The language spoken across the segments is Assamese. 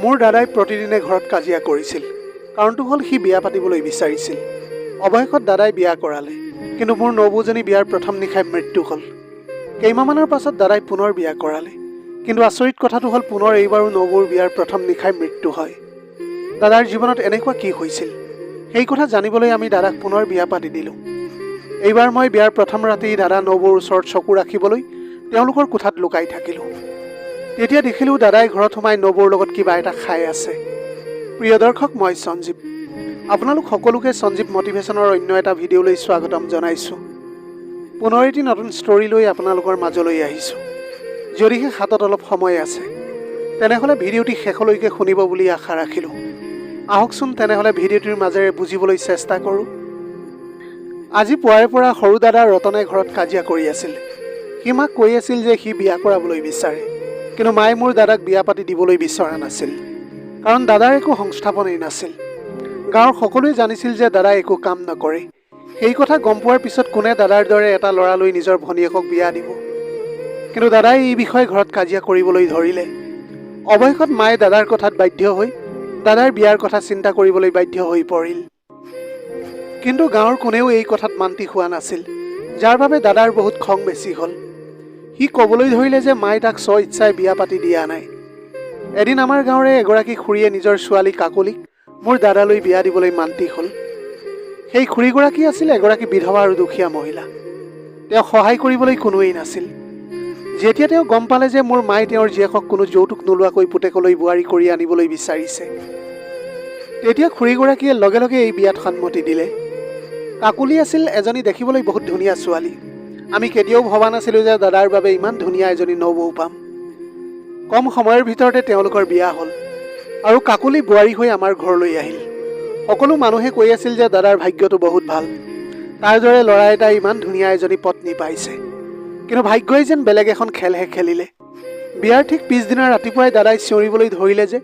মোৰ দাদাই প্ৰতিদিনে ঘৰত কাজিয়া কৰিছিল। কাৰণটো হ'ল সি বিয়া পাতিবলৈ বিচাৰিছিল। অৱশেষত দাদাই বিয়া কৰালে, কিন্তু মোৰ নবৌজনী বিয়াৰ প্ৰথম নিশাই মৃত্যু হ'ল। কেইমাহমানৰ পাছত দাদাই পুনৰ বিয়া কৰালে, কিন্তু আচৰিত কথাটো হ'ল পুনৰ এইবাৰো নবৌৰ বিয়াৰ প্ৰথম নিশাই মৃত্যু হয়। দাদাৰ জীৱনত এনেকুৱা কি হৈছিল, সেই কথা জানিবলৈ আমি দাদাক পুনৰ বিয়া পাতি দিলোঁ। এইবাৰ মই বিয়াৰ প্ৰথম ৰাতি দাদা নবৌৰ ওচৰত চকু ৰাখিবলৈ তেওঁলোকৰ কোঠাত লুকাই থাকিলোঁ। তেতিয়া দেখিলোঁ দাদাই ঘৰত সোমাই নবৌৰ লগত কিবা এটা খাই আছে। প্ৰিয় দৰ্শক, মই সঞ্জীৱ। আপোনালোক সকলোকে সঞ্জীৱ মটিভেশ্যনৰ অন্য এটা ভিডিঅ'লৈ স্বাগতম জনাইছোঁ। পুনৰ এটি নতুন ষ্টৰী লৈ আপোনালোকৰ মাজলৈ আহিছোঁ। যদিহে হাতত অলপ সময় আছে তেনেহ'লে ভিডিঅ'টি শেষলৈকে শুনিব বুলি আশা ৰাখিলোঁ। আহকচোন তেনেহ'লে ভিডিঅ'টিৰ মাজেৰে বুজিবলৈ চেষ্টা কৰোঁ। আজি পুৱাৰে পৰা সৰু দাদা ৰতনে ঘৰত কাজিয়া কৰি আছিল। সি মাক কৈ আছিল যে সি বিয়া কৰাবলৈ বিচাৰে, কিন্তু মায়ে মোৰ দাদাক বিয়া পাতি দিবলৈ বিচৰা নাছিল, কাৰণ দাদাৰ একো সংস্থাপনেই নাছিল। গাঁৱৰ সকলোৱে জানিছিল যে দাদাই একো কাম নকৰে। সেই কথা গম পোৱাৰ পিছত কোনে দাদাৰ দৰে এটা ল'ৰালৈ নিজৰ ভনীয়েকক বিয়া দিব। কিন্তু দাদাই এই বিষয়ে ঘৰত কাজিয়া কৰিবলৈ ধৰিলে। অৱশেষত মায়ে দাদাৰ কথাত বাধ্য হৈ দাদাৰ বিয়াৰ কথা চিন্তা কৰিবলৈ বাধ্য হৈ পৰিল। কিন্তু গাঁৱৰ কোনেও এই কথাত মান্তি হোৱা নাছিল, যাৰ বাবে দাদাৰ বহুত খং বেছি হ'ল। সি ক'বলৈ ধৰিলে যে মায়ে তাক স্ব ইচ্ছাই বিয়া পাতি দিয়া নাই। এদিন আমাৰ গাঁৱৰে এগৰাকী খুৰীয়ে নিজৰ ছোৱালী কাকলিক মোৰ দাদালৈ বিয়া দিবলৈ মান্তি হ'ল। সেই খুৰীগৰাকী আছিল এগৰাকী বিধৱা আৰু দুখীয়া মহিলা। তেওঁ সহায় কৰিবলৈ কোনোৱেই নাছিল। যেতিয়া তেওঁ গম পালে যে মোৰ মায়ে তেওঁৰ জীয়েকক কোনো যৌতুক নোলোৱাকৈ পুতেকলৈ বোৱাৰী কৰি আনিবলৈ বিচাৰিছে, তেতিয়া খুৰীগৰাকীয়ে লগে লগে এই বিয়াত সন্মতি দিলে। কাকলি আছিল এজনী দেখিবলৈ বহুত ধুনীয়া ছোৱালী। আমি কেতিয়াও ভবা নাছিলোঁ যে দাদাৰ বাবে ইমান ধুনীয়া এজনী নবৌ পাম। কম সময়ৰ ভিতৰতে তেওঁলোকৰ বিয়া হ'ল আৰু কাকলি বোৱাৰী হৈ আমাৰ ঘৰলৈ আহিল। সকলো মানুহে কৈ আছিল যে দাদাৰ ভাগ্যটো বহুত ভাল, তাৰ দৰে ল'ৰা এটাই ইমান ধুনীয়া এজনী পত্নী পাইছে। কিন্তু ভাগ্যই যেন বেলেগ এখন খেলহে খেলিলে। বিয়াৰ ঠিক পিছদিনা ৰাতিপুৱাই দাদাই চিঞৰিবলৈ ধৰিলে যে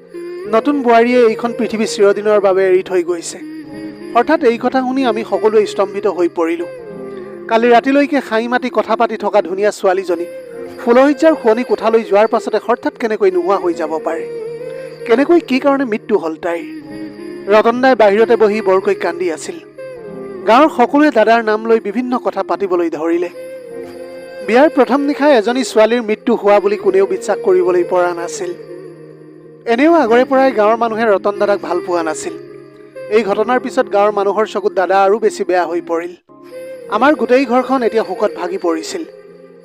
নতুন বোৱাৰীয়ে এইখন পৃথিৱী চিৰদিনৰ বাবে এৰি থৈ গৈছে। অৰ্থাৎ এই কথা শুনি আমি সকলোৱে স্তম্ভিত হৈ পৰিলোঁ। কালি ৰাতিলৈকে হাঁহি মাতি কথা পাতি থকা ধুনীয়া ছোৱালীজনী ফুলসজ্জাৰ শুৱনি কোঠালৈ যোৱাৰ পাছতে হঠাৎ কেনেকৈ নোহোৱা হৈ যাব পাৰে? কেনেকৈ কি কাৰণে মৃত্যু হ'ল তাইৰ? ৰতন দাই বাহিৰতে বহি বৰকৈ কান্দি আছিল। গাঁৱৰ সকলোৱে দাদাৰ নাম লৈ বিভিন্ন কথা পাতিবলৈ ধৰিলে। বিয়াৰ প্ৰথম নিশাই এজনী ছোৱালীৰ মৃত্যু হোৱা বুলি কোনেও বিশ্বাস কৰিবলৈ পৰা নাছিল। এনেও আগৰে পৰাই গাঁৱৰ মানুহে ৰতন দাদাক ভাল পোৱা নাছিল। এই ঘটনাৰ পিছত গাঁৱৰ মানুহৰ চকুত দাদা আৰু বেছি বেয়া হৈ পৰিল। আমাৰ গোটেই ঘৰখন এতিয়া শোকত ভাগি পৰিছিল।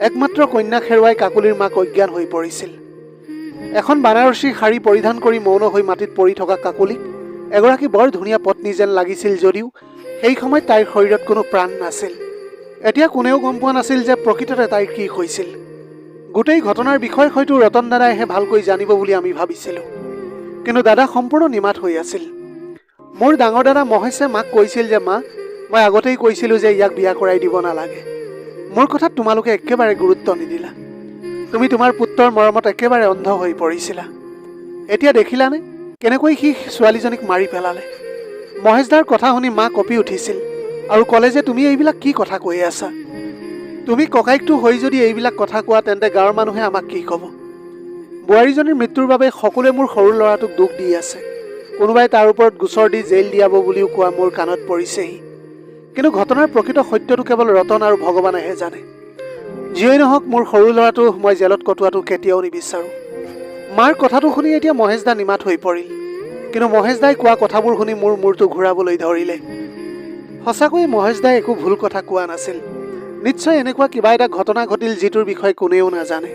একমাত্ৰ কন্যাক হেৰুৱাই কাকলিৰ মাক অজ্ঞান হৈ পৰিছিল। এখন বানাৰসী শাৰী পৰিধান কৰি মৌন হৈ মাটিত পৰি থকা কাকলিক এগৰাকী বৰ ধুনীয়া পত্নী যেন লাগিছিল যদিও সেই সময়ত তাইৰ শৰীৰত কোনো প্ৰাণ নাছিল। এতিয়া কোনেও গম পোৱা নাছিল যে প্ৰকৃততে তাইৰ কি হৈছিল। গোটেই ঘটনাৰ বিষয়ে হয়তো ৰতন দাদাইহে ভালকৈ জানিব বুলি আমি ভাবিছিলোঁ, কিন্তু দাদা সম্পূৰ্ণ নিমাত হৈ আছিল। মোৰ ডাঙৰ দাদা মহেশে মাক কৈছিল যে মা, মই আগতেই কৈছিলোঁ যে ইয়াক বিয়া কৰাই দিব নালাগে। মোৰ কথাত তোমালোকে একেবাৰে গুৰুত্ব নিদিলা। তুমি তোমাৰ পুত্ৰৰ মৰমত একেবাৰে অন্ধ হৈ পৰিছিলা। এতিয়া দেখিলানে কেনেকৈ সি ছোৱালীজনীক মাৰি পেলালে? মহেশদাৰ কথা শুনি মা কঁপি উঠিছিল আৰু ক'লে যে তুমি এইবিলাক কি কথা কৈ আছা? তুমি ককাইকটো হৈ যদি এইবিলাক কথা কোৱা তেন্তে গাঁৱৰ মানুহে আমাক কি ক'ব? বোৱাৰীজনীৰ মৃত্যুৰ বাবে সকলোৱে মোৰ সৰু ল'ৰাটোক দুখ দি আছে। কোনোবাই তাৰ ওপৰত গোচৰ দি জেইল দিয়াব বুলিও কোৱা মোৰ কাণত পৰিছেহি। কিন্তু ঘটনাৰ প্ৰকৃত সত্যটো কেৱল ৰতন আৰু ভগৱানেহে জানে। যিয়েই নহওক, মোৰ সৰু ল'ৰাটো মই জেলত কটোৱাটো কেতিয়াও নিবিচাৰোঁ। মাৰ কথাটো শুনি এতিয়া মহেশদা নিমাত হৈ পৰিল, কিন্তু মহেশদাই কোৱা কথাবোৰ শুনি মোৰ মূৰটো ঘূৰাবলৈ ধৰিলে। সঁচাকৈয়ে মহেশদাই একো ভুল কথা কোৱা নাছিল। নিশ্চয় এনেকুৱা কিবা এটা ঘটনা ঘটিল যিটোৰ বিষয়ে কোনেও নাজানে।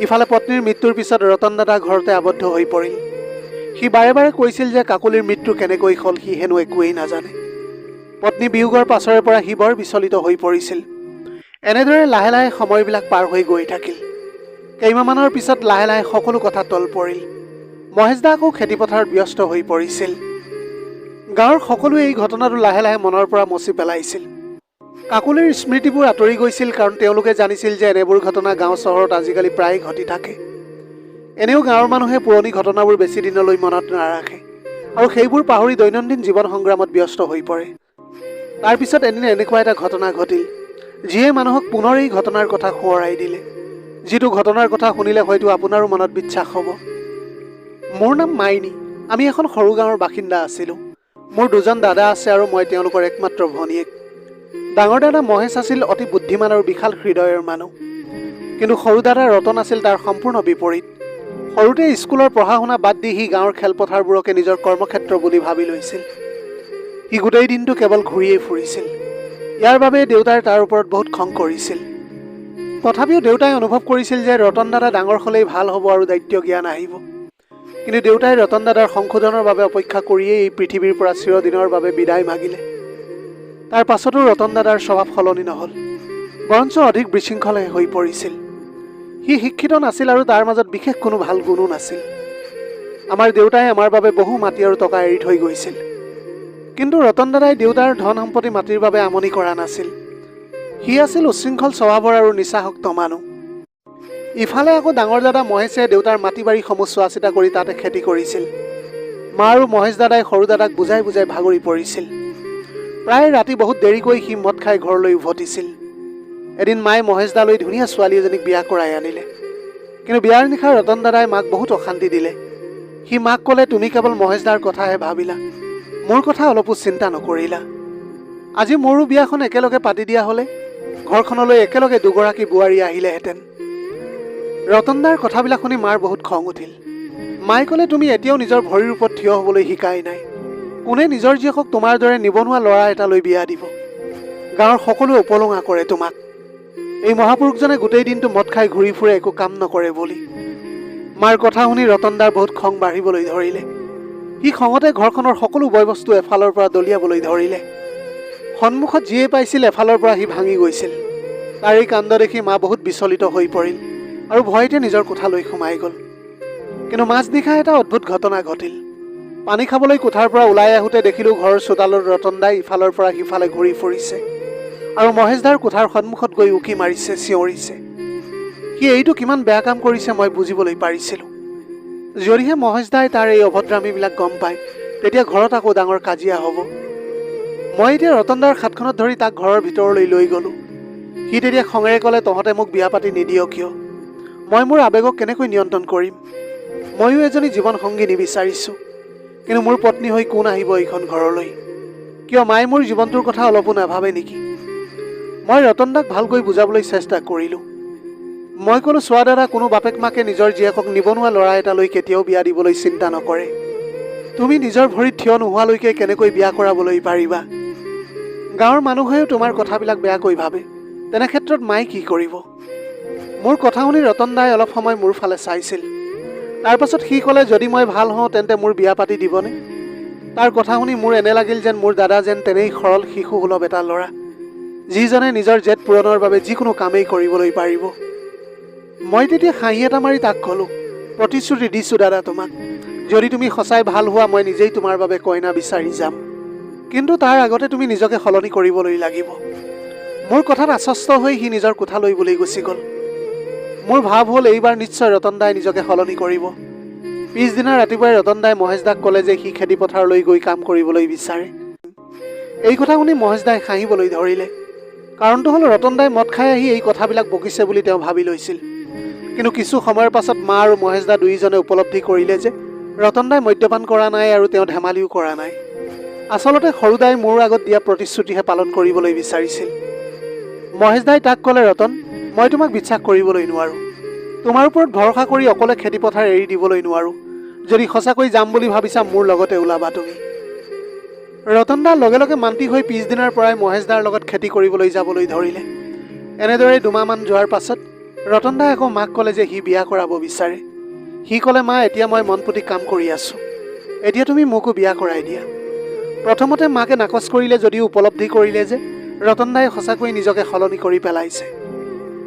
ইফালে পত্নীৰ মৃত্যুৰ পিছত ৰতন দাদা ঘৰতে আবদ্ধ হৈ পৰিল। সি বাৰে বাৰে কৈছিল যে কাকলিৰ মৃত্যু কেনেকৈ হ'ল সি হেনো একোৱেই নাজানে। পত্নী বিয়োগৰ পাছৰে পৰা সি বৰ বিচলিত হৈ পৰিছিল। এনেদৰে লাহে লাহে সময়বিলাক পাৰ হৈ গৈ থাকিল। কেইমাহমানৰ পিছত লাহে লাহে সকলো কথা তল পৰিল। মহেশদা আকৌ খেতিপথাৰত ব্যস্ত হৈ পৰিছিল। গাঁৱৰ সকলোৱে এই ঘটনাটো লাহে লাহে মনৰ পৰা মচি পেলাইছিল। কাকলিৰ স্মৃতিবোৰ আঁতৰি গৈছিল, কাৰণ তেওঁলোকে জানিছিল যে এনেবোৰ ঘটনা গাঁও চহৰত আজিকালি প্ৰায় ঘটি থাকে। এনেও গাঁৱৰ মানুহে পুৰণি ঘটনাবোৰ বেছি দিনলৈ মনত নাৰাখে আৰু সেইবোৰ পাহৰি দৈনন্দিন জীৱন সংগ্ৰামত ব্যস্ত হৈ পৰে। তাৰপিছত এদিন এনেকুৱা এটা ঘটনা ঘটিল যিয়ে মানুহক পুনৰ এই ঘটনাৰ কথা সোঁৱৰাই দিলে, যিটো ঘটনাৰ কথা শুনিলে হয়তো আপোনাৰো মনত বিশ্বাস হ'ব। মোৰ নাম মাইনী। আমি এখন সৰু গাঁৱৰ বাসিন্দা আছিলোঁ। মোৰ দুজন দাদা আছে আৰু মই তেওঁলোকৰ একমাত্ৰ ভনীয়েক। ডাঙৰ দাদা মহেশ আছিল অতি বুদ্ধিমান আৰু বিশাল হৃদয়ৰ মানুহ। কিন্তু সৰু দাদা ৰতন আছিল তাৰ সম্পূৰ্ণ বিপৰীত। সৰুতে স্কুলৰ পঢ়া শুনা বাদ দি সি গাঁৱৰ খেলপথাৰবোৰকে নিজৰ কৰ্মক্ষেত্ৰ বুলি ভাবি লৈছিল। সি গোটেই দিনটো কেৱল ঘূৰিয়েই ফুৰিছিল। ইয়াৰ বাবে দেউতাই তাৰ ওপৰত বহুত খং কৰিছিল। তথাপিও দেউতাই অনুভৱ কৰিছিল যে ৰতন দাদা ডাঙৰ হ'লেই ভাল হ'ব আৰু দায়িত্ব জ্ঞান আহিব। কিন্তু দেউতাই ৰতন দাদাৰ সংশোধনৰ বাবে অপেক্ষা কৰিয়েই এই পৃথিৱীৰ পৰা চিৰদিনৰ বাবে বিদায় মাগিলে। তাৰ পাছতো ৰতন দাদাৰ স্বভাৱ সলনি নহ'ল, বৰঞ্চ অধিক বিশৃংখল হৈ পৰিছিল। সি শিক্ষিত নাছিল আৰু তাৰ মাজত বিশেষ কোনো ভাল গুণো নাছিল। আমাৰ দেউতাই আমাৰ বাবে বহু মাটি আৰু টকা এৰি থৈ গৈছিল। কিন্তু ৰতন দাদাই দেউতাৰ ধন সম্পত্তি মাটিৰ বাবে আমনি কৰা নাছিল। সি আছিল উচ্ছৃংখল স্বভাৱৰ আৰু নিচাসক্ত মানুহ। ইফালে আকৌ ডাঙৰ দাদা মহেশে দেউতাৰ মাটি বাৰীসমূহ চোৱা চিতা কৰি তাতে খেতি কৰিছিল। মা আৰু মহেশ দাদাই সৰু দাদাক বুজাই বুজাই ভাগৰি পৰিছিল। প্ৰায় ৰাতি বহুত দেৰিকৈ সি মদ খাই ঘৰলৈ উভতিছিল। এদিন মায়ে মহেশ দালৈ ধুনীয়া ছোৱালী এজনীক বিয়া কৰাই আনিলে। কিন্তু বিয়াৰ নিশা ৰতন দাদাই মাক বহুত অশান্তি দিলে। সি মাক ক'লে, তুমি কেৱল মহেশ দাৰ কথাহে ভাবিলা, মোৰ কথা অলপো চিন্তা নকৰিলা। আজি মোৰো বিয়াখন একেলগে পাতি দিয়া হ'লে ঘৰখনলৈ একেলগে দুগৰাকী বোৱাৰী আহিলেহেঁতেন। ৰতন দাৰ কথাবিলাক শুনি মাৰ বহুত খং উঠিল। মায়ে ক'লে, তুমি এতিয়াও নিজৰ ভৰিৰ ওপৰত থিয় হ'বলৈ শিকাই নাই। কোনে নিজৰ জীয়েকক তোমাৰ দৰে নিবনুৱা ল'ৰা এটালৈ বিয়া দিব? গাঁৱৰ সকলোৱে উপলুঙা কৰে তোমাক। এই মহাপুৰুষজনে গোটেই দিনটো মদ খাই ঘূৰি ফুৰে, একো কাম নকৰে বুলি। মাৰ কথা শুনি ৰতন দাৰ বহুত খং বাঢ়িবলৈ ধৰিলে। সি খঙতে ঘৰখনৰ সকলো বয় বস্তু এফালৰ পৰা দলিয়াবলৈ ধৰিলে। সন্মুখত যিয়ে পাইছিল এফালৰ পৰা সি ভাঙি গৈছিল। তাৰ এই কাণ্ড দেখি মা বহুত বিচলিত হৈ পৰিল আৰু ভয়তে নিজৰ কোঠালৈ সোমাই গ'ল। কিন্তু মাজনিশা এটা অদ্ভুত ঘটনা ঘটিল। পানী খাবলৈ কোঠাৰ পৰা ওলাই আহোঁতে দেখিলোঁ ঘৰৰ চোতালত ৰতন দাই ইফালৰ পৰা সিফালে ঘূৰি ফুৰিছে আৰু মহেশ দাৰ কোঠাৰ সন্মুখত গৈ উকি মাৰিছে, চিঞৰিছে। সি এইটো কিমান বেয়া কাম কৰিছে মই বুজিবলৈ পাৰিছিলোঁ। যদিহে মহেশ দাই তাৰ এই অভদ্ৰামীবিলাক গম পায়, তেতিয়া ঘৰত আকৌ ডাঙৰ কাজিয়া হ'ব। মই এতিয়া ৰতন দাৰ হাতখনত ধৰি তাক ঘৰৰ ভিতৰলৈ লৈ গ'লোঁ। সি তেতিয়া খঙেৰে ক'লে, তহঁতে মোক বিয়া পাতি নিদিয় কিয়? মই মোৰ আৱেগক কেনেকৈ নিয়ন্ত্ৰণ কৰিম? ময়ো এজনী জীৱন সংগী নিবিচাৰিছোঁ, কিন্তু মোৰ পত্নী হৈ কোন আহিব এইখন ঘৰলৈ? কিয় মায়ে মোৰ জীৱনটোৰ কথা অলপো নাভাবে নেকি? মই ৰতন দাক ভালকৈ বুজাবলৈ চেষ্টা কৰিলোঁ। মই ক'লোঁ, চোৱা দাদা, কোনো বাপেক মাকে নিজৰ জীয়েকক নিবনুৱা ল'ৰা এটালৈ কেতিয়াও বিয়া দিবলৈ চিন্তা নকৰে। তুমি নিজৰ ভৰিত থিয় নোহোৱালৈকে কেনেকৈ বিয়া কৰাবলৈ পাৰিবা? গাঁৱৰ মানুহেও তোমাৰ কথাবিলাক বেয়াকৈ ভাবে, তেনে ক্ষেত্ৰত মায়ে কি কৰিব? মোৰ কথা শুনি ৰতন দাই অলপ সময় মোৰ ফালে চাইছিল। তাৰ পাছত সি ক'লে, যদি মই ভাল হওঁ তেন্তে মোৰ বিয়া পাতি দিবনে? তাৰ কথা শুনি মোৰ এনে লাগিল যেন মোৰ দাদা যেন তেনেই সৰল শিশুসুলভ এটা ল'ৰা, যিজনে নিজৰ জেদ পূৰণৰ বাবে যিকোনো কামেই কৰিবলৈ পাৰিব। মই তেতিয়া হাঁহি এটা মাৰি তাক ক'লোঁ, প্ৰতিশ্ৰুতি দিছোঁ দাদা তোমাক, যদি তুমি সঁচাই ভাল হোৱা মই নিজেই তোমাৰ বাবে কইনা বিচাৰি যাম। কিন্তু তাৰ আগতে তুমি নিজকে সলনি কৰিবলৈ লাগিব। মোৰ কথাত আশ্বস্ত হৈ সি নিজৰ কোঠালৈ বুলি গুচি গ'ল। মোৰ ভাৱ হ'ল এইবাৰ নিশ্চয় ৰতন দাই নিজকে সলনি কৰিব। পিছদিনা ৰাতিপুৱাই ৰতন দাই মহেশ দাক ক'লে যে সি খেতি পথাৰলৈ গৈ কাম কৰিবলৈ বিচাৰে। এই কথা শুনি মহেশ দাই হাঁহিবলৈ ধৰিলে। কাৰণটো হ'ল ৰতন দাই মদ খাই আহি এই কথাবিলাক বকিছে বুলি তেওঁ ভাবি লৈছিল। কিন্তু কিছু সময়ৰ পাছত মা আৰু মহেশ দা দুয়োজনে উপলব্ধি কৰিলে যে ৰতন দাই মদ্যপান কৰা নাই আৰু তেওঁ ধেমালিও কৰা নাই। আচলতে সৰু দাই মোৰ আগত দিয়া প্ৰতিশ্ৰুতিহে পালন কৰিবলৈ বিচাৰিছিল। মহেশ দাই তাক ক'লে, ৰতন, মই তোমাক বিশ্বাস কৰিবলৈ নোৱাৰোঁ। তোমাৰ ওপৰত ভৰসা কৰি অকলে খেতিপথাৰ এৰি দিবলৈ নোৱাৰোঁ। যদি সঁচাকৈ যাম বুলি ভাবিছা মোৰ লগতে ওলাবা তুমি। ৰতন দা লগে লগে মান্তি হৈ পিছদিনাৰ পৰাই মহেশ দাৰ লগত খেতি কৰিবলৈ যাবলৈ ধৰিলে। এনেদৰে দুমাহমান যোৱাৰ পাছত ৰতন দাই আকৌ মাক ক'লে যে সি বিয়া কৰাব বিচাৰে। সি ক'লে, মা, এতিয়া মই মন পুতি কাম কৰি আছোঁ, এতিয়া তুমি মোকো বিয়া কৰাই দিয়া। প্ৰথমতে মাকে নাকচ কৰিলে যদিও উপলব্ধি কৰিলে যে ৰতন দাই সঁচাকৈ নিজকে সলনি কৰি পেলাইছে।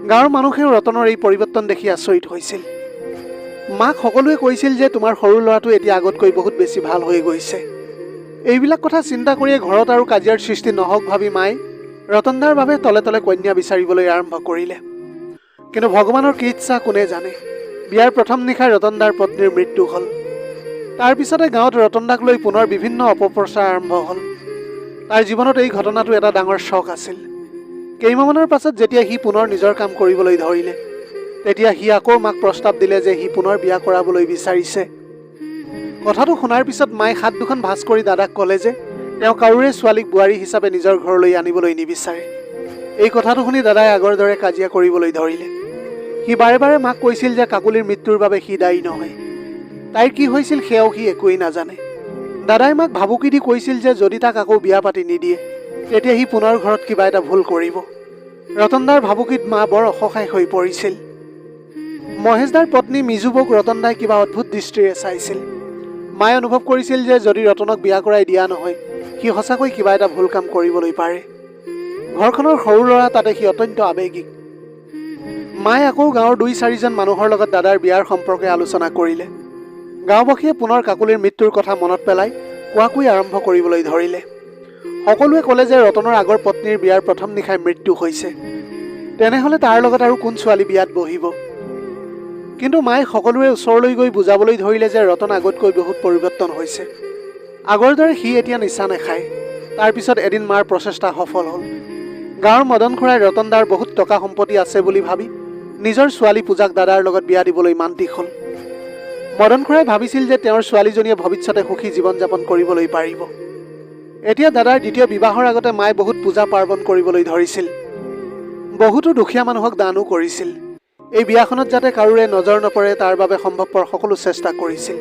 গাঁৱৰ মানুহেও ৰতনৰ এই পৰিৱৰ্তন দেখি আচৰিত হৈছিল। মাক সকলোৱে কৈছিল যে তোমাৰ সৰু ল'ৰাটো এতিয়া আগতকৈ বহুত বেছি ভাল হৈ গৈছে। এইবিলাক কথা চিন্তা কৰিয়ে ঘৰত আৰু কাজিয়াৰ সৃষ্টি নহওক ভাবি মায়ে ৰতন দাৰ বাবে তলে তলে কন্যা বিচাৰিবলৈ আৰম্ভ কৰিলে। কিন্তু ভগৱানৰ কি ইচ্ছা কোনে জানে, বিয়াৰ প্ৰথম নিশাই ৰতন দাৰ পত্নীৰ মৃত্যু হ'ল। তাৰ পিছতে গাঁৱত ৰতন দাক লৈ পুনৰ বিভিন্ন অপপ্ৰচাৰ আৰম্ভ হ'ল। তাৰ জীৱনত এই ঘটনাটো এটা ডাঙৰ শ্বক আছিল। কেইমাহমানৰ পাছত যেতিয়া সি পুনৰ নিজৰ কাম কৰিবলৈ ধৰিলে, তেতিয়া সি আকৌ মাক প্ৰস্তাৱ দিলে যে সি পুনৰ বিয়া কৰাবলৈ বিচাৰিছে। কথাটো শুনাৰ পিছত মায়ে হাত দুখন ভাঁজ কৰি দাদাক ক'লে যে তেওঁ কাৰোৰে ছোৱালীক বোৱাৰী হিচাপে নিজৰ ঘৰলৈ আনিবলৈ নিবিচাৰে। এই কথাটো শুনি দাদাই আগৰ দৰে কাজিয়া কৰিবলৈ ধৰিলে। সি বাৰে বাৰে মাক কৈছিল যে কাকুলিৰ মৃত্যুৰ বাবে সি দায়ী নহয়, তাইৰ কি হৈছিল সেয়াও সি একোৱেই নাজানে। দাদাই মাক ভাবুকি দি কৈছিল যে যদি তাক আকৌ বিয়া পাতি নিদিয়ে তেতিয়া সি পুনৰ ঘৰত কিবা এটা ভুল কৰিব। ৰতনদাৰ ভাবুকিত মা বৰ অসহায় হৈ পৰিছিল। মহেশদাৰ পত্নী মিজুবক ৰতনদাই কিবা অদ্ভুত দৃষ্টিৰে চাইছিল। মায়ে অনুভৱ কৰিছিল যে যদি ৰতনক বিয়া কৰাই দিয়া নহয় সি সঁচাকৈ কিবা এটা ভুল কাম কৰিবলৈ পাৰে। ঘৰখনৰ সৰু ল'ৰা, তাতে সি অত্যন্ত আৱেগিক। মায়ে আকৌ গাঁৱৰ 2-4জন মানুহৰ লগত দাদাৰ বিয়াৰ সম্পৰ্কে আলোচনা কৰিলে। গাঁওবাসীয়ে পুনৰ কাকুলিৰ মৃত্যুৰ কথা মনত পেলাই কোৱাকৈ আৰম্ভ কৰিবলৈ ধৰিলে। সকলোৱে ক'লে যে ৰতনৰ আগৰ পত্নীৰ বিয়াৰ প্ৰথম নিশাই মৃত্যু হৈছে, তেনেহ'লে তাৰ লগত আৰু কোন ছোৱালী বিয়াত বহিব। কিন্তু মায়ে সকলোৰে ওচৰলৈ গৈ বুজাবলৈ ধৰিলে যে ৰতন আগতকৈ বহুত পৰিৱৰ্তন হৈছে। আগৰ দৰে সি এতিয়া নিচা নাখায়। তাৰপিছত এদিন মাৰ প্ৰচেষ্টা সফল হ'ল। গাঁৱৰ মদন খুৰাই ৰতনদাৰ বহুত টকা সম্পত্তি আছে বুলি ভাবি নিজৰ ছোৱালী পূজাক দাদাৰ লগত বিয়া দিবলৈ মান্তিক হ'ল। মদন খুৰাই ভাবিছিল যে তেওঁৰ ছোৱালীজনীয়ে ভৱিষ্যতে সুখী জীৱন যাপন কৰিবলৈ পাৰিব। এতিয়া দাদাৰ দ্বিতীয় বিবাহৰ আগতে মায়ে বহুত পূজা পাৰ্বণ কৰিবলৈ ধৰিছিল। বহুতো দুখীয়া মানুহক দানো কৰিছিল। এই বিয়াখনত যাতে কাৰোৰে নজৰ নপৰে তাৰ বাবে সম্ভৱপৰ সকলো চেষ্টা কৰিছিল।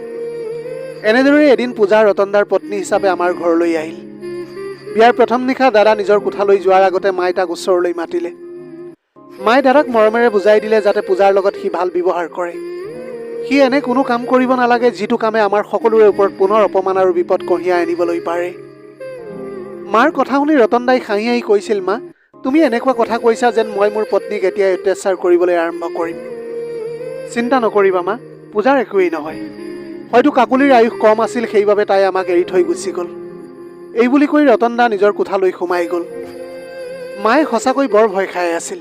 এনেদৰে এদিন পূজা ৰতনদাৰ পত্নী হিচাপে আমাৰ ঘৰলৈ আহিল। বিয়াৰ প্ৰথম নিশা দাদা নিজৰ কোঠালৈ যোৱাৰ আগতে মায়ে তাক ওচৰলৈ মাতিলে। মায়ে দাদাক মৰমেৰে বুজাই দিলে যাতে পূজাৰ লগত সি ভাল ব্যৱহাৰ কৰে। সি এনে কোনো কাম কৰিব নালাগে যিটো কামে আমাৰ সকলোৰে ওপৰত পুনৰ অপমান আৰু বিপদ কঢ়িয়াই আনিবলৈ পাৰে। মাৰ কথা শুনি ৰতনদাই হাঁহি হাঁহি কৈছিল, মা, তুমি এনেকুৱা কথা কৈছা যেন মই মোৰ পত্নীক এতিয়াই অত্যাচাৰ কৰিবলৈ আৰম্ভ কৰিম। চিন্তা নকৰিবা মা, পূজাৰ একোৱেই নহয়। হয়তো কাকুলিৰ আয়ুস কম আছিল, সেইবাবে তাই আমাক এৰি থৈ গুচি গ'ল। এই বুলি কৈ ৰতনদা নিজৰ কোঠালৈ সোমাই গ'ল। মায়ে সঁচাকৈ বৰ ভয় খাই আছিল,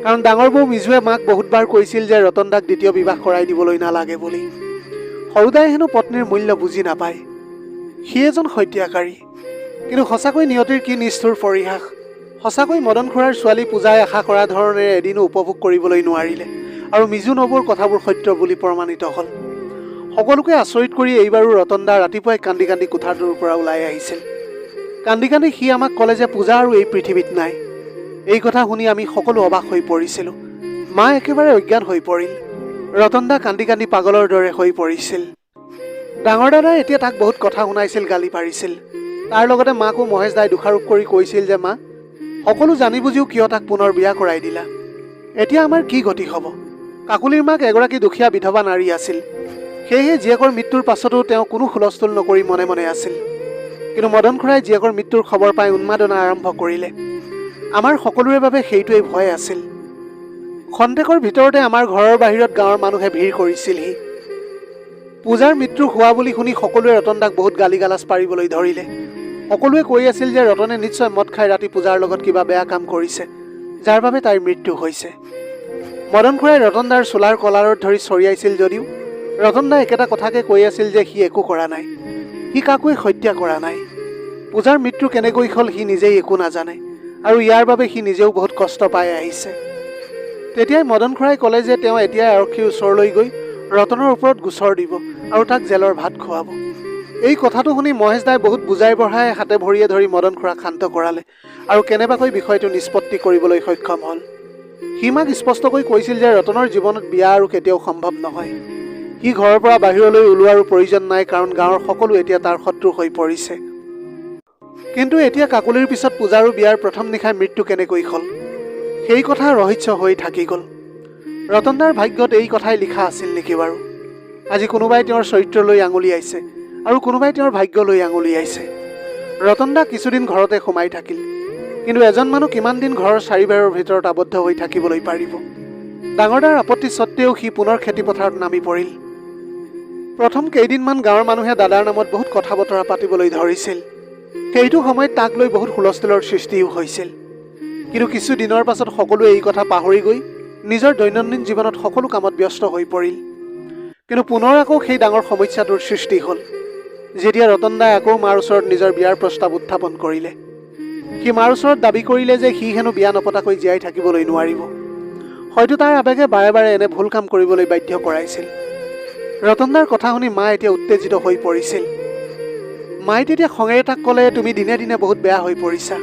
কাৰণ ডাঙৰ বৌ মিজুৱে মাক বহুতবাৰ কৈছিল যে ৰতনদাক দ্বিতীয় বিবাহ কৰাই দিবলৈ নালাগে বুলি। সৰুদাই হেনো পত্নীৰ মূল্য বুজি নাপায়। সি এজন হত্যাকাৰী। কিন্তু সঁচাকৈ নিয়তিৰ কি নিষ্ঠুৰ পৰিহাস। সঁচাকৈ মদন খুৰাৰ ছোৱালী পূজাই আশা কৰা ধৰণেৰে এদিনো উপভোগ কৰিবলৈ নোৱাৰিলে আৰু মিজু নবৌৰ কথাবোৰ সত্য বুলি প্ৰমাণিত হ'ল। সকলোকে আচৰিত কৰি এইবাৰো ৰতনদা ৰাতিপুৱাই কান্দি কান্দি কোঠাটোৰ পৰা ওলাই আহিছিল। কান্দি কান্দি সি আমাক ক'লে যে পূজা আৰু এই পৃথিৱীত নাই। এই কথা শুনি আমি সকলো অবাক হৈ পৰিছিলোঁ। মা একেবাৰে অজ্ঞান হৈ পৰিল। ৰতনদা কান্দি কান্দি পাগলৰ দৰে হৈ পৰিছিল। ডাঙৰ দাদাই এতিয়া তাক বহুত কথা শুনাইছিল, গালি পাৰিছিল। তাৰ লগতে মাকো মহেশ দাই দোষাৰোপ কৰি কৈছিল যে মা, সকলো জানি বুজিও কিয় তাক পুনৰ বিয়া কৰাই দিলা? এতিয়া আমাৰ কি গতি হ'ব? কাকুলিৰ মাক এগৰাকী দুখীয়া বিধৱা নাৰী আছিল। সেয়েহে জীয়েকৰ মৃত্যুৰ পাছতো তেওঁ কোনো হুলস্থুল নকৰি মনে মনে আছিল। কিন্তু মদন খুৰাই জীয়েকৰ মৃত্যুৰ খবৰ পাই উন্মাদনা আৰম্ভ কৰিলে। আমাৰ সকলোৰে বাবে সেইটোৱেই ভয় আছিল। খন্তেকৰ ভিতৰতে আমাৰ ঘৰৰ বাহিৰত গাঁৱৰ মানুহে ভিৰ কৰিছিলহি। পূজাৰ মৃত্যু হোৱা বুলি শুনি সকলোৱে ৰতনদাক বহুত গালি গালাজ পাৰিবলৈ ধৰিলে। সকলোৱে কৈ আছিল যে ৰতনে নিশ্চয় মদ খাই ৰাতি পূজাৰ লগত কিবা বেয়া কাম কৰিছে, যাৰ বাবে তাইৰ মৃত্যু হৈছে। মদন খুৰাই ৰতনদাৰ চোলাৰ কলাৰত ধৰি চৰিয়াইছিল যদিও ৰতনদাই একেটা কথাকে কৈ আছিল যে সি একো কৰা নাই, সি কাকোৱে হত্যা কৰা নাই। পূজাৰ মৃত্যু কেনেকৈ হ'ল সি নিজেই একো নাজানে আৰু ইয়াৰ বাবে সি নিজেও বহুত কষ্ট পাই আহিছে। তেতিয়াই মদন খুৰাই ক'লে যে তেওঁ এতিয়াই আৰক্ষীৰ ওচৰলৈ গৈ ৰতনৰ ওপৰত গোচৰ দিব আৰু তাক জেলৰ ভাত খুৱাব। এই কথাটো শুনি মহেশ দাই বহুত বুজাই বঢ়াই হাতে ভৰিয়ে ধৰি মদন খুৰাক শান্ত কৰালে আৰু কেনেবাকৈ বিষয়টো নিষ্পত্তি কৰিবলৈ সক্ষম হ'ল। সি মাক স্পষ্টকৈ কৈছিল যে ৰতনৰ জীৱনত বিয়া আৰু কেতিয়াও সম্ভৱ নহয়। সি ঘৰৰ পৰা বাহিৰলৈ ওলোৱাৰো প্ৰয়োজন নাই, কাৰণ গাঁৱৰ সকলো এতিয়া তাৰ শত্ৰু হৈ পৰিছে। কিন্তু এতিয়া কাকুলিৰ পিছত পূজাৰো বিয়াৰ প্ৰথম নিশাই মৃত্যু কেনেকৈ হ'ল সেই কথা ৰহস্য হৈ থাকি গ'ল। ৰতনদাৰ ভাগ্যত এই কথাই লিখা আছিল নেকি বাৰু? আজি কোনোবাই তেওঁৰ চৰিত্ৰলৈ আঙুলিয়াইছে আৰু কোনোবাই তেওঁৰ ভাগ্যলৈ আঙুলিয়াইছে। ৰতনদা কিছুদিন ঘৰতে সোমাই থাকিল, কিন্তু এজন মানুহ কিমান দিন ঘৰৰ চাৰিবেৰৰ ভিতৰত আবদ্ধ হৈ থাকিবলৈ পাৰিব? ডাঙৰ দাৰ আপত্তি সত্ত্বেও সি পুনৰ খেতিপথাৰত নামি পৰিল। প্ৰথম কেইদিনমান গাঁৱৰ মানুহে দাদাৰ নামত বহুত কথা বতৰা পাতিবলৈ ধৰিছিল। সেইটো সময়ত তাক লৈ বহুত হুলস্থুলৰ সৃষ্টিও হৈছিল। কিন্তু কিছু দিনৰ পাছত সকলোৱে এই কথা পাহৰি গৈ নিজৰ দৈনন্দিন জীৱনত সকলো কামত ব্যস্ত হৈ পৰিল। কিন্তু পুনৰ আকৌ সেই ডাঙৰ সমস্যাটোৰ সৃষ্টি হ'ল, যেতিয়া ৰতনদাই আকৌ মাৰ ওচৰত নিজৰ বিয়াৰ প্ৰস্তাৱ উত্থাপন কৰিলে। সি মাৰ ওচৰত দাবী কৰিলে যে সি হেনো বিয়া নপতাকৈ জীয়াই থাকিবলৈ নোৱাৰিব। হয়তো তাৰ আবেগে বাৰে বাৰে এনে ভুল কাম কৰিবলৈ বাধ্য কৰাইছিল। ৰতনদাৰ কথা শুনি মা এতিয়া উত্তেজিত হৈ পৰিছিল। মায়ে তেতিয়া খঙেৰে তাক ক'লে, তুমি দিনে দিনে বহুত বেয়া হৈ পৰিছা।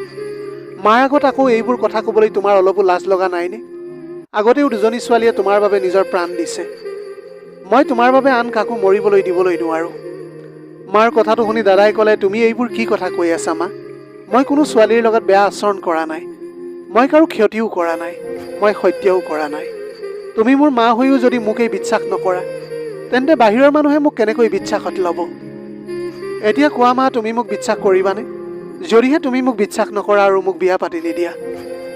মাৰ আগত আকৌ এইবোৰ কথা ক'বলৈ তোমাৰ অলপো লাজ লগা নাইনে? আগতেও দুজনী ছোৱালীয়ে তোমাৰ বাবে নিজৰ প্ৰাণ দিছে। মই তোমাৰ বাবে আন কাকো মৰিবলৈ দিবলৈ নোৱাৰোঁ। মাৰ কথাটো শুনি দাদাই ক'লে, তুমি এইবোৰ কি কথা কৈ আছা মা? মই কোনো ছোৱালীৰ লগত বেয়া আচৰণ কৰা নাই। মই কাৰো ক্ষতিও কৰা নাই। মই হত্যাও কৰা নাই। তুমি মোৰ মা হৈও যদি মোক এই বিশ্বাস নকৰা, তেন্তে বাহিৰৰ মানুহে মোক কেনেকৈ বিশ্বাসত ল'ব? এতিয়া কোৱা মা, তুমি মোক বিশ্বাস কৰিবানে? যদিহে তুমি মোক বিশ্বাস নকৰা আৰু মোক বিয়া পাতি নিদিয়া,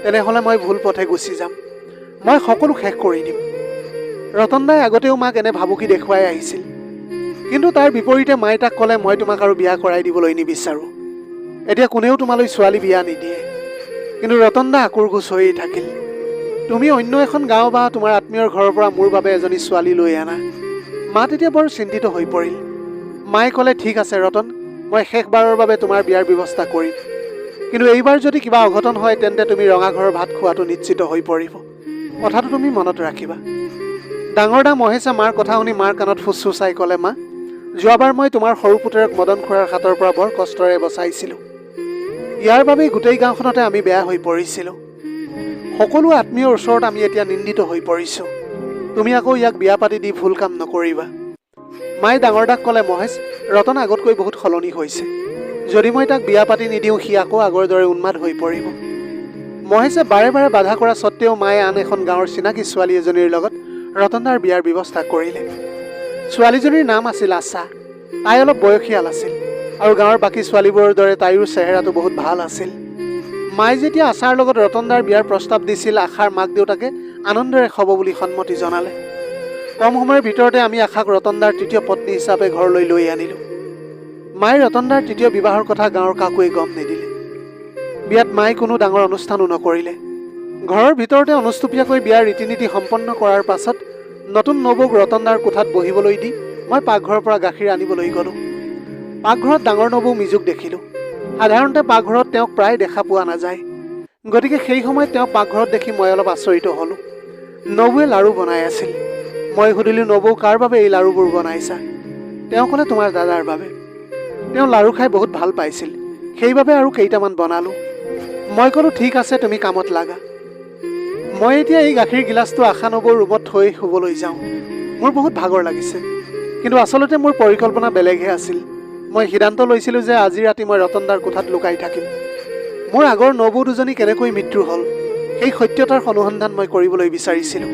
তেনেহ'লে মই ভুল পথে গুচি যাম। মই সকলো শেষ কৰি দিম। ৰতনদাই আগতেও মাক এনে ভাবুকি দেখুৱাই আহিছিল, কিন্তু তাৰ বিপৰীতে মায়ে তাক ক'লে, মই তোমাক আৰু বিয়া কৰাই দিবলৈ নিবিচাৰোঁ। এতিয়া কোনেও তোমালৈ ছোৱালী বিয়া নিদিয়ে। কিন্তু ৰতনদা আকুৰগোচ হৈয়ে থাকিল। তুমি অন্য এখন গাঁও বা তোমাৰ আত্মীয়ৰ ঘৰৰ পৰা মোৰ বাবে এজনী ছোৱালী লৈ আনা। মা তেতিয়া বৰ চিন্তিত হৈ পৰিল। মায়ে ক'লে, ঠিক আছে ৰতন, মই শেষবাৰৰ বাবে তোমাৰ বিয়াৰ ব্যৱস্থা কৰিম। কিন্তু এইবাৰ যদি কিবা অঘটন হয়, তেন্তে তুমি ৰঙাঘৰৰ ভাত খোৱাটো নিশ্চিত হৈ পৰিব। কথাটো তুমি মনত ৰাখিবা। ডাঙৰ দা মহেশে মাৰ কথা শুনি মাৰ কাণত ফুচফুচাই ক'লে, মা, যোৱাবাৰ মই তোমাৰ সৰু পুতেৰক মদন খুৰাৰ হাতৰ পৰা বৰ কষ্টৰে বচাইছিলোঁ। ইয়াৰ বাবেই গোটেই গাঁওখনতে আমি বেয়া হৈ পৰিছিলোঁ। সকলো আত্মীয়ৰ ওচৰত আমি এতিয়া নিন্দিত হৈ পৰিছোঁ। তুমি আকৌ ইয়াক বিয়া পাতি দি ভুল কাম নকৰিবা। মায়ে ডাঙৰ দাক ক'লে, মহেশ, ৰতন আগতকৈ বহুত সলনি হৈছে। যদি মই তাক বিয়া পাতি নিদিওঁ, সি আকৌ আগৰ দৰে উন্মাদ হৈ পৰিব। মহেশে বাৰে বাৰে বাধা কৰা স্বত্তেও মায়ে আন এখন গাঁৱৰ চিনাকি ছোৱালী এজনীৰ লগত ৰতনদাৰ বিয়াৰ ব্যৱস্থা কৰিলে। ছোৱালীজনীৰ নাম আছিল আশা। তাই অলপ বয়সীয়াল আছিল আৰু গাঁৱৰ বাকী ছোৱালীবোৰৰ দৰে তাইৰো চেহেৰাটো বহুত ভাল আছিল। মায়ে যেতিয়া আশাৰ লগত ৰতনদাৰ বিয়াৰ প্ৰস্তাৱ দিছিল, আশাৰ মাক দেউতাকে আনন্দেৰে হ'ব বুলি সন্মতি জনালে। কম সময়ৰ ভিতৰতে আমি আশাক ৰতনদাৰ তৃতীয় পত্নী হিচাপে ঘৰলৈ লৈ আনিলোঁ। মায়ে ৰতনদাৰ তৃতীয় বিবাহৰ কথা গাঁৱৰ কাকোৱে গম নিদিলে। বিয়াত মায়ে কোনো ডাঙৰ অনুষ্ঠানো নকৰিলে। ঘৰৰ ভিতৰতে অনুষ্টুপীয়াকৈ বিয়াৰ ৰীতি নীতি সম্পন্ন কৰাৰ পাছত নতুন নবৌক ৰতনদাৰ কোঠাত বহিবলৈ দি মই পাকঘৰৰ পৰা গাখীৰ আনিবলৈ গ'লোঁ। পাকঘৰত ডাঙৰ নবৌ মিজুক দেখিলোঁ। সাধাৰণতে পাকঘৰত তেওঁক প্ৰায় দেখা পোৱা নাযায়। গতিকে সেই সময়ত তেওঁক পাকঘৰত দেখি মই অলপ আচৰিত হ'লোঁ। নবৌৱে লাড়ু বনাই আছিল। মই সুধিলোঁ, নবৌ, কাৰ বাবে এই লাড়ুবোৰ বনাইছা? তেওঁ ক'লে, তোমাৰ দাদাৰ বাবে। তেওঁ লাড়ু খাই বহুত ভাল পাইছিল, সেইবাবে আৰু কেইটামান বনালোঁ। মই ক'লোঁ, ঠিক আছে, তুমি কামত লাগা। মই এতিয়া এই গাখীৰ গিলাচটো আশা নবৌৰ ৰুমত থৈ শুবলৈ যাওঁ। মোৰ বহুত ভাগৰ লাগিছে। কিন্তু আচলতে মোৰ পৰিকল্পনা বেলেগহে আছিল। মই সিদ্ধান্ত লৈছিলোঁ যে আজি ৰাতি মই ৰতনদাৰ কোঠাত লুকাই থাকিম। মোৰ আগৰ নবৌ দুজনী কেনেকৈ মৃত্যু হ'ল, সেই সত্যতাৰ অনুসন্ধান মই কৰিবলৈ বিচাৰিছিলোঁ।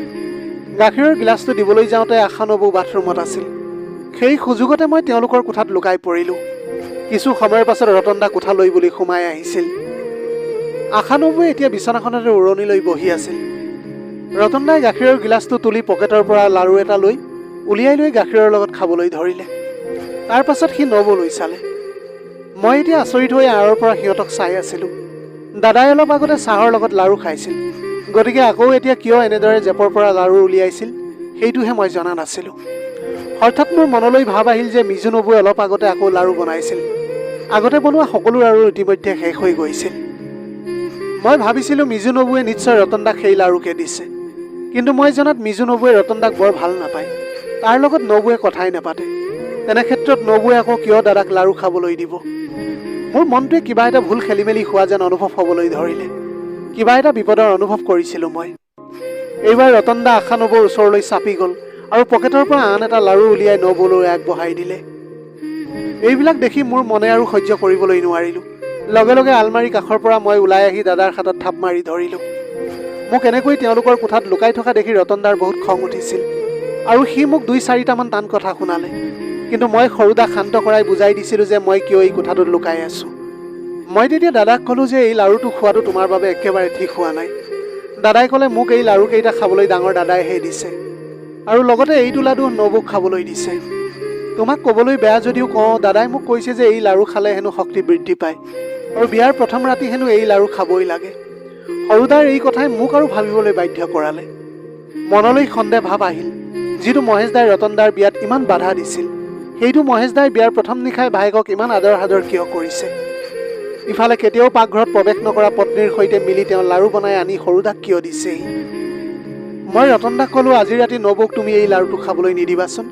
গাখীৰৰ গিলাচটো দিবলৈ যাওঁতে আশা নবৌ বাথৰুমত আছিল। সেই সুযোগতে মই তেওঁলোকৰ কোঠাত লুকাই পৰিলোঁ। কিছু সময়ৰ পাছত ৰতনদা কোঠালৈ বুলি সোমাই আহিছিল। আশা নবৌৱে এতিয়া বিচনাখনতে উৰণি লৈ বহি আছিল। ৰতনদাই গাখীৰৰ গিলাচটো তুলি পকেটৰ পৰা লাড়ু এটা লৈ উলিয়াই লৈ গাখীৰৰ লগত খাবলৈ ধৰিলে। তাৰ পাছত সি নবৌলৈ চালে। মই এতিয়া আচৰিত হৈ আঁৰৰ পৰা সিহঁতক চাই আছিলোঁ। দাদাই অলপ আগতে চাহৰ লগত লাড়ু খাইছিল, গতিকে আকৌ এতিয়া কিয় এনেদৰে জেপৰ পৰা লাড়ু উলিয়াইছিল, সেইটোহে মই জনা নাছিলোঁ। হঠাৎ মোৰ মনলৈ ভাৱ আহিল যে মিজু নবৌৱে অলপ আগতে আকৌ লাড়ু বনাইছিল। আগতে বনোৱা সকলো লাড়ু ইতিমধ্যে শেষ হৈ গৈছিল। মই ভাবিছিলোঁ মিজু নবৌৱে নিশ্চয় ৰতনদাক সেই লাড়ুকে দিছে। কিন্তু মই জনাত মিজু নবৌৱে ৰতনদাক বৰ ভাল নাপায়। তাৰ লগত নবৌৱে কথাই নাপাতে। তেনে ক্ষেত্ৰত নবৌৱে আকৌ কিয় দাদাক লাড়ু খাবলৈ দিব? মোৰ মনটোৱে কিবা এটা ভুল খেলি মেলি হোৱা যেন অনুভৱ হ'বলৈ ধৰিলে। কিবা এটা বিপদৰ অনুভৱ কৰিছিলোঁ মই। এইবাৰ ৰতনদা আশা নবৌৰ ওচৰলৈ চাপি গ'ল আৰু পকেটৰ পৰা আন এটা লাড়ু উলিয়াই নবৌলৈ আগবঢ়াই দিলে। এইবিলাক দেখি মোৰ মনে আৰু সহ্য কৰিবলৈ নোৱাৰিলোঁ। লগে লগে আলমাৰী কাষৰ পৰা মই ওলাই আহি দাদাৰ হাতত থাপ মাৰি ধৰিলোঁ। মোক এনেকৈ তেওঁলোকৰ কোঠাত লুকাই থকা দেখি ৰতনদাৰ বহুত খং উঠিছিল আৰু সি মোক ২-৪টামান টান কথা শুনালে। কিন্তু মই সৰুদাক শান্ত কৰাই বুজাই দিছিলোঁ যে মই কিয় এই কোঠাটোত লুকাই আছোঁ। মই তেতিয়া দাদাক ক'লোঁ যে এই লাড়ুটো খোৱাটো তোমাৰ বাবে একেবাৰে ঠিক হোৱা নাই। দাদাই ক'লে, মোক এই লাড়ুকেইটা খাবলৈ ডাঙৰ দাদাইহে দিছে আৰু লগতে এইটো লাডু নবৌক খাবলৈ দিছে। তোমাক ক'বলৈ বেয়া যদিও কওঁ, দাদাই মোক কৈছে যে এই লাড়ু খালে হেনো শক্তি বৃদ্ধি পায় আৰু বিয়াৰ প্ৰথম ৰাতি হেনো এই লাড়ু খাবই লাগে। সৰুদাৰ এই কথাই মোক আৰু ভাবিবলৈ বাধ্য কৰালে। মনলৈ সন্দেহ ভাৱ আহিল। যিটো মহেশ দাই ৰতনদাৰ বিয়াত ইমান বাধা দিছিল, সেইটো মহেশ দাই বিয়াৰ প্ৰথম নিশাই ভায়েকক ইমান আদৰ সাদৰ কিয় কৰিছে? ইফালে কেতিয়াও পাকঘৰত প্ৰৱেশ নকৰা পত্নীৰ সৈতে মিলি তেওঁ লাড়ু বনাই আনি সৰুদাক কিয় দিছেহি? মই ৰতনদাক ক'লোঁ, আজি ৰাতি নবৌক তুমি এই লাড়ুটো খাবলৈ নিদিবাচোন।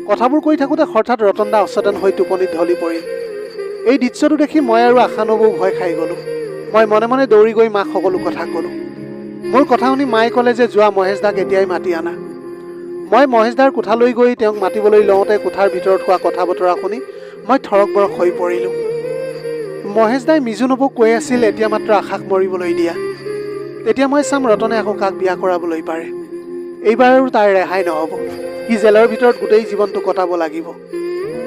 কথাবোৰ কৈ থাকোঁতে হঠাৎ ৰতন দা অচেতন হৈ টোপনিত ঢলি পৰিল। এই দৃশ্যটো দেখি মই আৰু আশা নবৌ ভয় খাই গ'লোঁ। মই মনে মনে দৌৰি গৈ মাক সকলো কথা ক'লোঁ। মোৰ কথা শুনি মায়ে ক'লে যে যোৱা মহেশ দাক এতিয়াই মাতি আনা। মই মহেশ দাৰ কোঠালৈ গৈ তেওঁক মাতিবলৈ লওঁতে কোঠাৰ ভিতৰত হোৱা কথা বতৰা শুনি মই থৰক বৰক হৈ পৰিলোঁ। মহেশ দাই মিজু নবৌক কৈ আছিল এতিয়া মাত্ৰ আশাক মৰিবলৈ দিয়া। তেতিয়া মই চাম ৰতনে আকৌ কাক বিয়া কৰাবলৈ পাৰে। এইবাৰ আৰু তাৰ ৰেহাই নহ'ব। সি জেলৰ ভিতৰত গোটেই জীৱনটো কটাব লাগিব।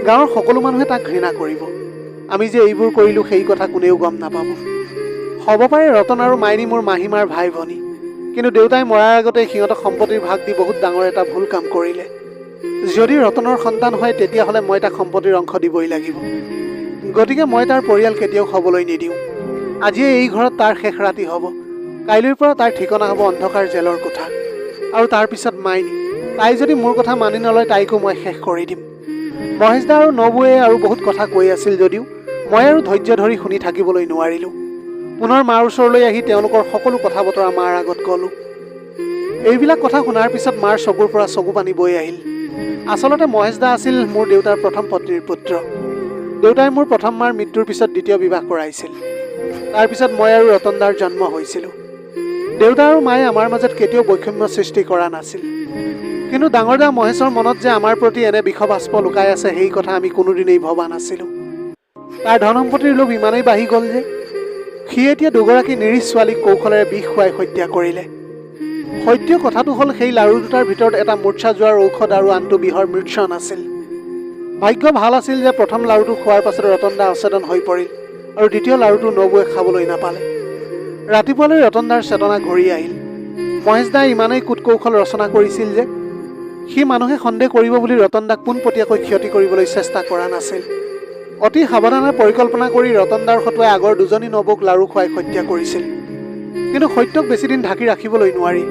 গাঁৱৰ সকলো মানুহে তাক ঘৃণা কৰিব। আমি যে এইবোৰ কৰিলোঁ সেই কথা কোনেও গম নাপাব। হ'ব পাৰে ৰতন আৰু মাইনী মোৰ মাহীমাৰ ভাই ভনী, কিন্তু দেউতাই মৰাৰ আগতে সিহঁতক সম্পত্তিৰ ভাগ দি বহুত ডাঙৰ এটা ভুল কাম কৰিলে। যদি ৰতনৰ সন্তান হয় তেতিয়াহ'লে মই তাক সম্পত্তিৰ অংশ দিবই লাগিব। গতিকে মই তাৰ পৰিয়াল কেতিয়াও হ'বলৈ নিদিওঁ। আজিয়ে এই ঘৰত তাৰ শেষ ৰাতি হ'ব। কাইলৈৰ পৰা তাৰ ঠিকনা হ'ব অন্ধকাৰ জেলৰ কোঠা। আৰু তাৰপিছত মাইনী, তাই যদি মোৰ কথা মানি নলয় তাইকো মই শেষ কৰি দিম। মহেশ দা আৰু নবৌৱে আৰু বহুত কথা কৈ আছিল যদিও মই আৰু ধৈৰ্য ধৰি শুনি থাকিবলৈ নোৱাৰিলোঁ। পুনৰ মাৰ ওচৰলৈ আহি তেওঁলোকৰ সকলো কথা বতৰা মাৰ আগত ক'লোঁ। এইবিলাক কথা শুনাৰ পিছত মাৰ চকুৰ পৰা চকু পানী বৈ আহিল। আচলতে মহেশ দা আছিল মোৰ দেউতাৰ প্ৰথম পত্নীৰ পুত্ৰ। দেউতাই মোৰ প্ৰথম মাৰ মৃত্যুৰ পিছত দ্বিতীয় বিবাহ কৰাইছিল। তাৰপিছত মই আৰু ৰতন দাৰ জন্ম হৈছিলোঁ। দেউতা আৰু মায়ে আমাৰ মাজত কেতিয়াও বৈষম্য সৃষ্টি কৰা নাছিল। কিন্তু ডাঙৰ দা মহেশৰ মনত যে আমাৰ প্ৰতি এনে বিষবাষ্প লুকাই আছে সেই কথা আমি কোনোদিনেই ভবা নাছিলোঁ। তাৰ ধন সম্পত্তিৰ লোভ ইমানেই বাঢ়ি গ'ল যে সি এতিয়া দুগৰাকী নিৰীহ ছোৱালীক কৌশলেৰে বিষ খুৱাই হত্যা কৰিলে। সত্য কথাটো হ'ল সেই লাৰু দুটাৰ ভিতৰত এটা মূৰ্ছা যোৱাৰ ঔষধ আৰু আনটো বিষৰ মিশ্ৰণ আছিল। ভাগ্য ভাল আছিল যে প্ৰথম লাৰুটো খোৱাৰ পাছত ৰতন দা অচেতন হৈ পৰিল আৰু দ্বিতীয় লাৰুটো নবৌৱে খাবলৈ নাপালে। ৰাতিপুৱালৈ ৰতন দাৰ চেতনা ঘূৰি আহিল। মহেশ দাই ইমানেই কুটকৌশল ৰচনা কৰিছিল যে সি মানুহে সন্দেহ কৰিব বুলি ৰতন দাক পোনপটীয়াকৈ ক্ষতি কৰিবলৈ চেষ্টা কৰা নাছিল। অতি সাৱধানে পৰিকল্পনা কৰি ৰতন দাৰ হতুৱাই আগৰ দুজনী নবৌক লাৰু খুৱাই হত্যা কৰিছিল। কিন্তু সত্যক বেছিদিন ঢাকি ৰাখিবলৈ নোৱাৰি।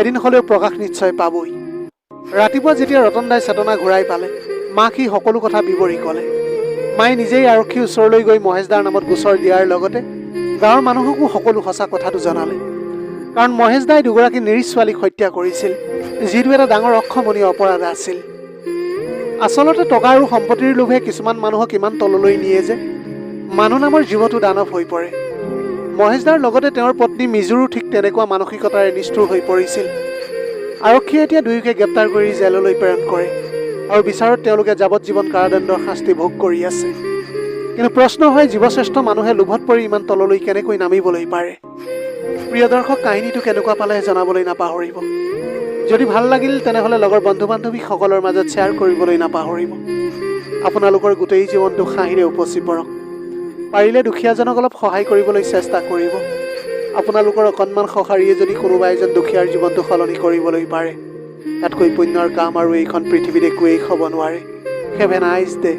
এদিন হ'লেও প্ৰকাশ নিশ্চয় পাবই। ৰাতিপুৱা যেতিয়া ৰতন দাই চেতনা ঘূৰাই পালে মাক সি সকলো কথা বিৱৰি ক'লে। মায়ে নিজেই আৰক্ষীৰ ওচৰলৈ গৈ মহেশ দাৰ নামত গোচৰ দিয়াৰ লগতে গাঁৱৰ মানুহকো সকলো সঁচা কথাটো জনালে। কাৰণ মহেশ দাই দুগৰাকী নিৰীহ ছোৱালীক হত্যা কৰিছিল, যিটো এটা ডাঙৰ অক্ষমনীয় অপৰাধ আছিল। আচলতে টকা আৰু সম্পত্তিৰ লোভে কিছুমান মানুহক ইমান তললৈ নিয়ে যে মানুহ নামৰ জীৱটো দানৱ হৈ পৰে। মহেশ দাৰ লগতে তেওঁৰ পত্নী মিজুৰো ঠিক তেনেকুৱা মানসিকতাৰে নিষ্ঠুৰ হৈ পৰিছিল। আৰক্ষীয়ে এতিয়া দুয়োকে গ্ৰেপ্তাৰ কৰি জেললৈ প্ৰেৰণ কৰে আৰু বিচাৰত তেওঁলোকে যাৱজ্জীৱন কাৰাদণ্ডৰ শাস্তি ভোগ কৰি আছে। কিন্তু প্ৰশ্ন হয় জীৱশ্ৰেষ্ঠ মানুহে লোভত পৰি ইমান তললৈ কেনেকৈ নামিবলৈ পাৰে? প্ৰিয় দৰ্শক, কাহিনীটো কেনেকুৱা পালে জনাবলৈ নাপাহৰিব। যদি ভাল লাগিল তেনেহ'লে লগৰ বন্ধু বান্ধৱীসকলৰ মাজত শ্বেয়াৰ কৰিবলৈ নাপাহৰিব। আপোনালোকৰ গোটেই জীৱনটো হাঁহিৰে উপচি পৰক। পাৰিলে দুখীয়াজনক অলপ সহায় কৰিবলৈ চেষ্টা কৰিব। আপোনালোকৰ অকণমান সঁহাৰিয়ে যদি কোনোবা এজন দুখীয়াৰ জীৱনটো সলনি কৰিবলৈ পাৰে, তাতকৈ পুণ্যৰ কাম আৰু এইখন পৃথিৱীত একোৱেই হ'ব নোৱাৰে। Have a nice day.